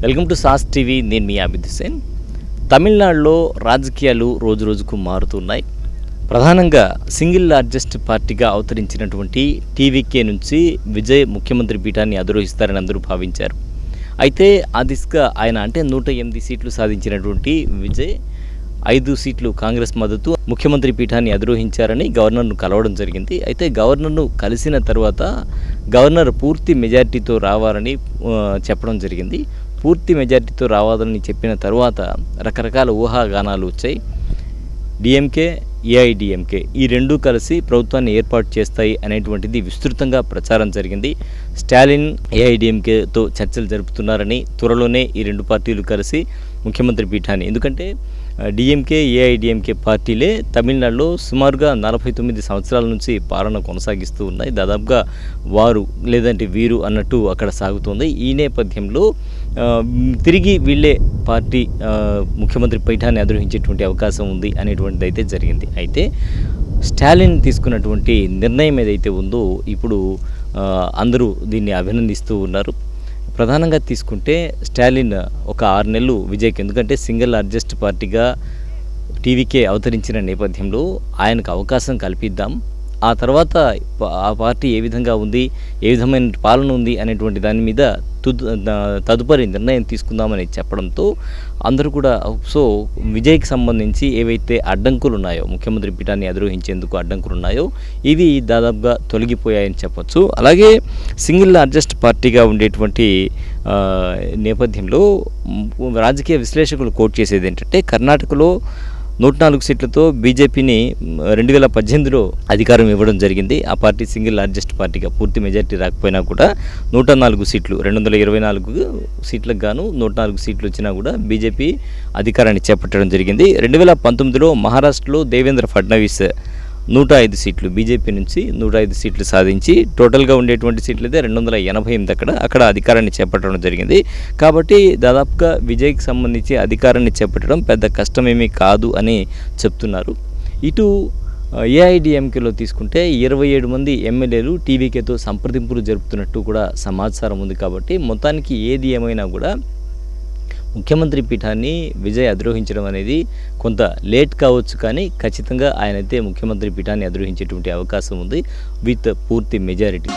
Welcome to sauce TV. నేను మీ అభిద్ హుసేన్. తమిళనాడులో రాజకీయాలు రోజు రోజుకు మారుతున్నాయి. ప్రధానంగా సింగిల్ లార్జెస్ట్ పార్టీగా అవతరించినటువంటి టీవీకే నుంచి విజయ్ ముఖ్యమంత్రి పీఠాన్ని అధిరోహిస్తారని అందరూ భావించారు. అయితే ఆ దిశగా ఆయన 108 సీట్లు సాధించినటువంటి విజయ్ 5 సీట్లు కాంగ్రెస్ మద్దతు ముఖ్యమంత్రి పీఠాన్ని అధిరోహించారని గవర్నర్ను కలవడం జరిగింది. అయితే గవర్నర్ను కలిసిన తర్వాత గవర్నర్ పూర్తి మెజారిటీతో రావాలని చెప్పడం జరిగింది. పూర్తి మెజారిటీతో రావాలని చెప్పిన తర్వాత రకరకాల ఊహాగానాలు వచ్చాయి. డిఎంకే, ఏఐడిఎంకే ఈ రెండూ కలిసి ప్రభుత్వాన్ని ఏర్పాటు చేస్తాయి అనేటువంటిది విస్తృతంగా ప్రచారం జరిగింది. స్టాలిన్ ఏఐడిఎంకేతో చర్చలు జరుపుతున్నారని, త్వరలోనే ఈ రెండు పార్టీలు కలిసి ముఖ్యమంత్రి పీఠాన్ని, ఎందుకంటే డిఎంకే, ఏఐడిఎంకే పార్టీలే తమిళనాడులో సుమారుగా 49 సంవత్సరాల నుంచి పాలన కొనసాగిస్తూ ఉన్నాయి. దాదాపుగా వారు లేదంటే వీరు అన్నట్టు అక్కడ సాగుతుంది. ఈ నేపథ్యంలో తిరిగి వీళ్ళే పార్టీ ముఖ్యమంత్రి పీఠాన్ని అధిరోహించేటువంటి అవకాశం ఉంది అనేటువంటిది అయితే జరిగింది. అయితే స్టాలిన్ తీసుకున్నటువంటి నిర్ణయం ఏదైతే ఉందో ఇప్పుడు అందరూ దీన్ని అభినందిస్తూ ఉన్నారు. ప్రధానంగా తీసుకుంటే స్టాలిన్ ఒక 6 నెలలు విజయ్కి, ఎందుకంటే సింగిల్ లార్జెస్ట్ పార్టీగా టీవీకే అవతరించిన నేపథ్యంలో ఆయనకు అవకాశం కల్పిద్దాం, ఆ తర్వాత ఆ పార్టీ ఏ విధంగా ఉంది, ఏ విధమైన పాలన ఉంది అనేటువంటి దాని మీద తదుపరి నిర్ణయం తీసుకుందామని చెప్పడంతో అందరూ కూడా విజయ్కి సంబంధించి ఏవైతే అడ్డంకులు ఉన్నాయో, ముఖ్యమంత్రి పీఠాన్ని అధిరోహించేందుకు అడ్డంకులు ఉన్నాయో ఇవి దాదాపుగా తొలగిపోయాయని చెప్పొచ్చు. అలాగే సింగిల్ లార్జెస్ట్ పార్టీగా ఉండేటువంటి నేపథ్యంలో రాజకీయ విశ్లేషకులు కోట్ చేసేది ఏంటంటే, కర్ణాటకలో 104 సీట్లతో బీజేపీని 2018లో అధికారం ఇవ్వడం జరిగింది. ఆ పార్టీ సింగిల్ లార్జెస్ట్ పార్టీగా పూర్తి మెజారిటీ రాకపోయినా కూడా 104 సీట్లు, 224 సీట్లకు గాను 104 సీట్లు వచ్చినా కూడా బీజేపీ అధికారాన్ని చేపట్టడం జరిగింది. 2019లో మహారాష్ట్రలో దేవేంద్ర ఫడ్నవీస్ 105 సీట్లు, బీజేపీ నుంచి 105 సీట్లు సాధించి టోటల్గా ఉండేటువంటి సీట్లు అయితే 288 అక్కడ అధికారాన్ని చేపట్టడం జరిగింది. కాబట్టి దాదాపుగా విజయ్కి సంబంధించి అధికారాన్ని చేపట్టడం పెద్ద కష్టమేమీ కాదు అని చెప్తున్నారు. ఇటు ఏఐడిఎంకేలో తీసుకుంటే 27 మంది ఎమ్మెల్యేలు టీవీకేతో సంప్రదింపులు జరుపుతున్నట్టు కూడా సమాచారం ఉంది. కాబట్టి మొత్తానికి ఏది ఏమైనా కూడా ముఖ్యమంత్రి పీఠాన్ని విజయ్ అధిరోహించడం అనేది కొంత లేట్ కావచ్చు, కానీ ఖచ్చితంగా ఆయనైతే ముఖ్యమంత్రి పీఠాన్ని అధిరోహించేటువంటి అవకాశం ఉంది విత్ పూర్తి మెజారిటీ.